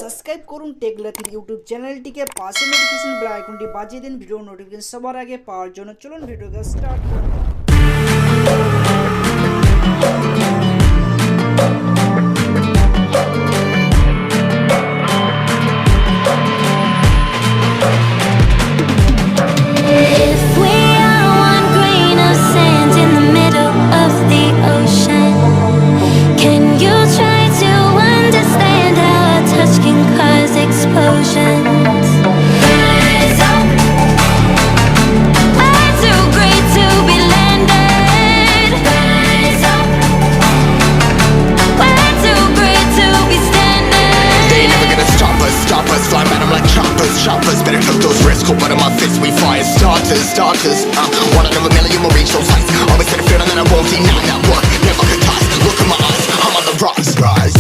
Subscribe করুন take লাথির YouTube চ্যানেলটিকে, পাশে নোটিফিকেশন বেল আইকনটি বাজিয়ে দিন ভিডিও নোটিফিকেশন সবার আগে পাওয়ার জন্য। চলুন ভিডিওটা স্টার্ট করুন। Choppers, better cook those risks. Cold blood in my fists, we fire starters. One out of a million will reach those heights. Always had a feeling that I won't deny that work. Never could toss. Look in my eyes, I'm on the rise.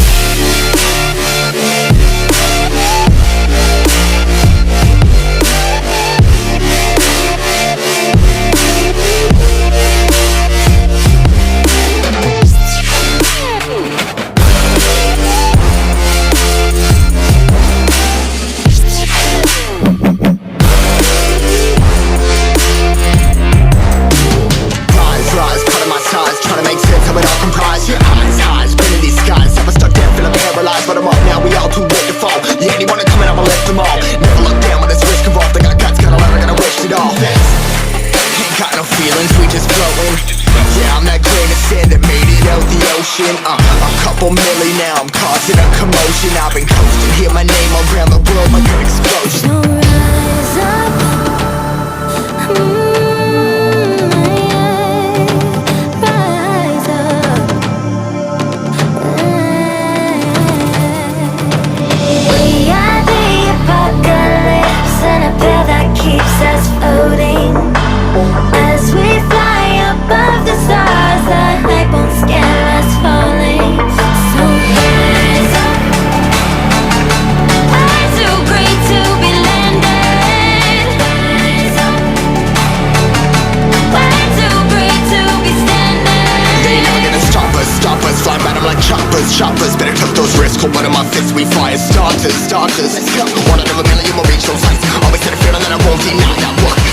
We just flowing. Yeah, I'm that grain of sand that made it out the ocean. A couple milli now, I'm causing a commotion. I've been coasting, hear my name around the world like an explosion. So rise up, rise up. We are the apocalypse, and a pill that keeps us floating. As we fly above the stars, the hype won't scare us falling. So rise up, I'm too great to be landed. Rise up, we're too great to be standing. They ain't never gonna stop us, fly by them like choppers. Better cook those risks, cold blood in my fists, we fire starters. Let's go, one out of a million will reach those heights. Always had a feeling that I won't deny that work.